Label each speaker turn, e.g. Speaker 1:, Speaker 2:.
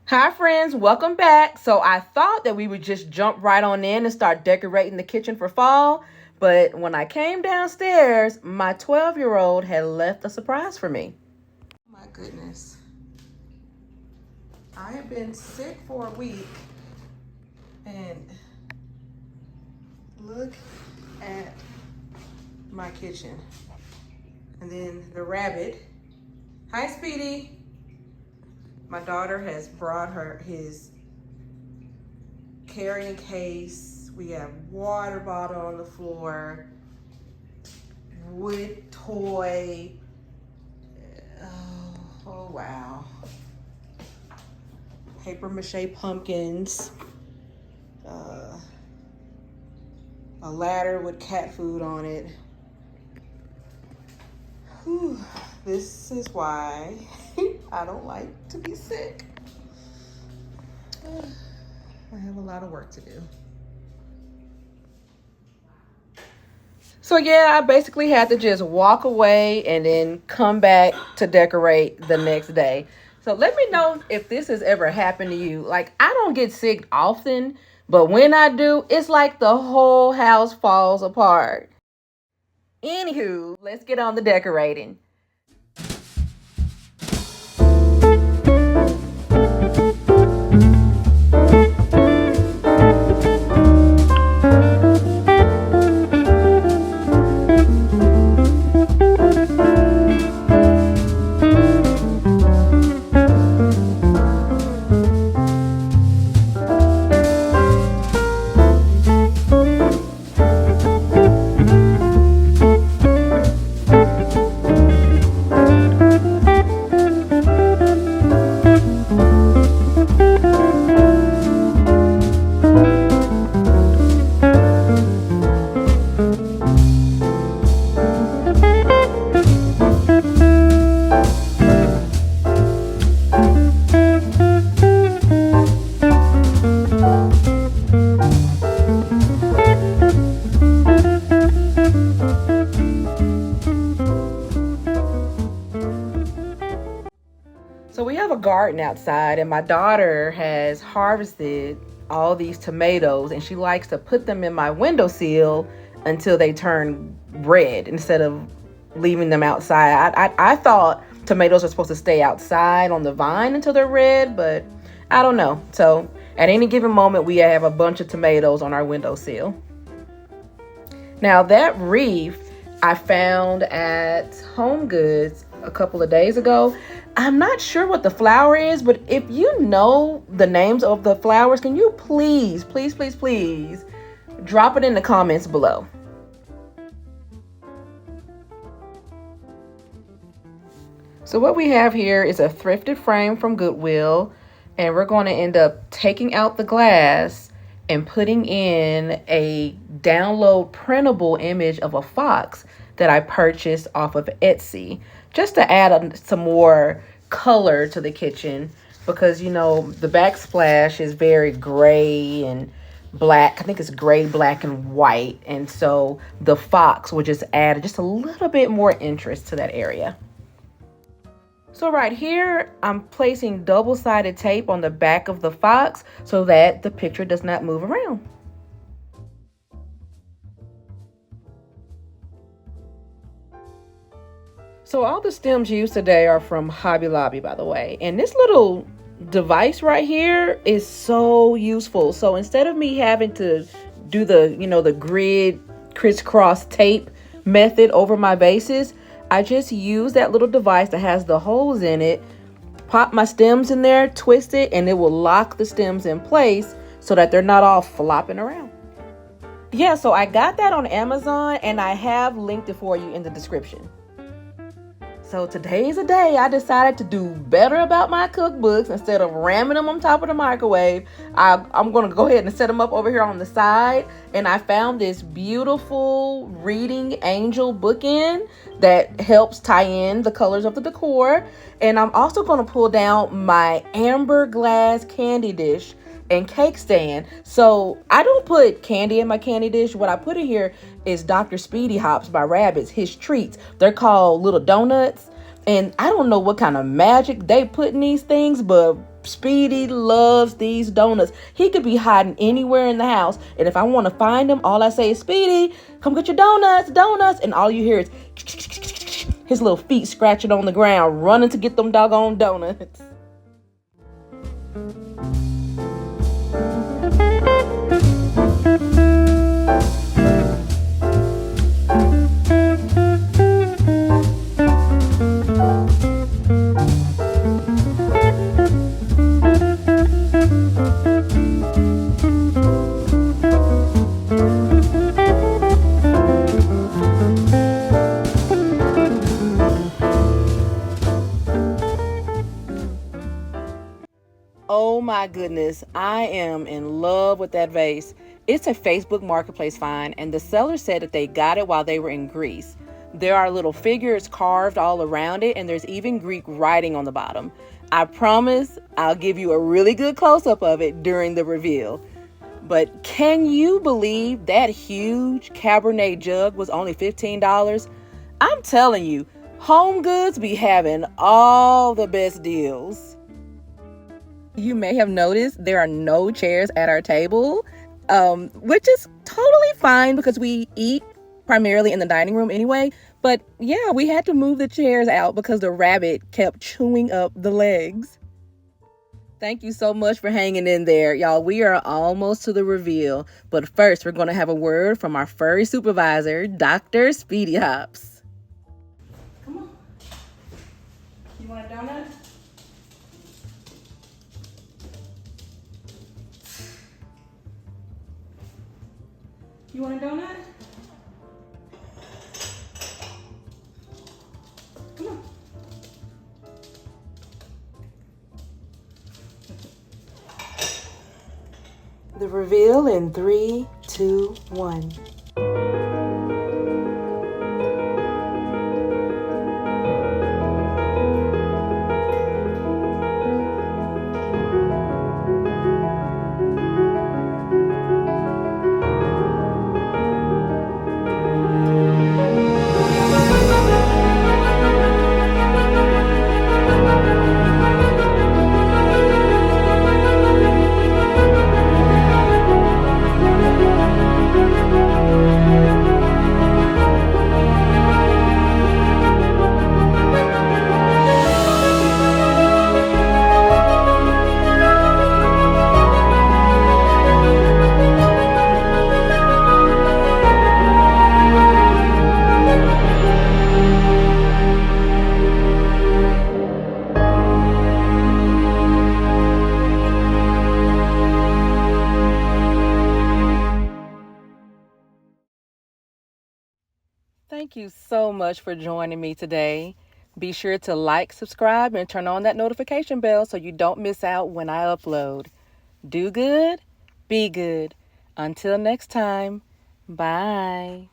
Speaker 1: Hi friends, welcome back. So I thought that we would just jump right on in and start decorating the kitchen for fall, but when I came downstairs, my 12-year-old had left a surprise for me. My goodness. I have been sick for a week and look at my kitchen. And then the rabbit. Hi Speedy. My daughter has brought his carrying case. We have water bottle on the floor, wood toy. Oh wow. Paper mache pumpkins. A ladder with cat food on it. Whew. This is why I don't like to be sick. I have a lot of work to do. So yeah, I basically had to just walk away and then come back to decorate the next day. So let me know if this has ever happened to you. Like, I don't get sick often, but when I do, it's like the whole house falls apart. Anywho, let's get on the decorating. So we have a garden outside, and my daughter has harvested all these tomatoes, and she likes to put them in my windowsill until they turn red instead of leaving them outside. I thought tomatoes are supposed to stay outside on the vine until they're red, but I don't know. So at any given moment, we have a bunch of tomatoes on our windowsill. Now that wreath I found at Home Goods a couple of days ago. I'm not sure what the flower is, but if you know the names of the flowers, can you please drop it in the comments below. So what we have here is a thrifted frame from Goodwill, and we're going to end up taking out the glass and putting in a download printable image of a fox that I purchased off of Etsy, just to add some more color to the kitchen, because you know the backsplash is very gray and black. I think it's gray, black, and white, and so the fox would just add just a little bit more interest to that area. So right here, I'm placing double-sided tape on the back of the fox so that the picture does not move around. So all the stems used today are from Hobby Lobby, by the way. And this little device right here is so useful. So instead of me having to do the grid crisscross tape method over my bases, I just use that little device that has the holes in it, pop my stems in there, twist it, and it will lock the stems in place so that they're not all flopping around. Yeah, so I got that on Amazon, and I have linked it for you in the description. So today's a day I decided to do better about my cookbooks. Instead of ramming them on top of the microwave, I'm going to go ahead and set them up over here on the side. And I found this beautiful reading angel bookend that helps tie in the colors of the decor. And I'm also going to pull down my amber glass candy dish and cake stand. So I don't put candy in my candy dish. What I put in here is Dr. Speedy Hops by Rabbits, his treats. They're called little donuts. And I don't know what kind of magic they put in these things, but Speedy loves these donuts. He could be hiding anywhere in the house, and if I want to find him, all I say is, Speedy, come get your donuts, and all you hear is his little feet scratching on the ground, running to get them doggone donuts. Oh my goodness, I am in love with that vase. It's a Facebook Marketplace find, and the seller said that they got it while they were in Greece. There are little figures carved all around it, and there's even Greek writing on the bottom. I promise I'll give you a really good close-up of it during the reveal. But can you believe that huge Cabernet jug was only $15? I'm telling you, Home Goods be having all the best deals. You may have noticed there are no chairs at our table, which is totally fine because we eat primarily in the dining room anyway. But yeah, we had to move the chairs out because the rabbit kept chewing up the legs. Thank you so much for hanging in there, y'all. We are almost to the reveal. But first, we're going to have a word from our furry supervisor, Dr. Speedy Hops. Come on. You want a donut? You want a donut? Come on. The reveal in 3, 2, 1. Thank you so much for joining me today. Be sure to like, subscribe, and turn on that notification bell so you don't miss out when I upload. Do good, be good. Until next time, bye.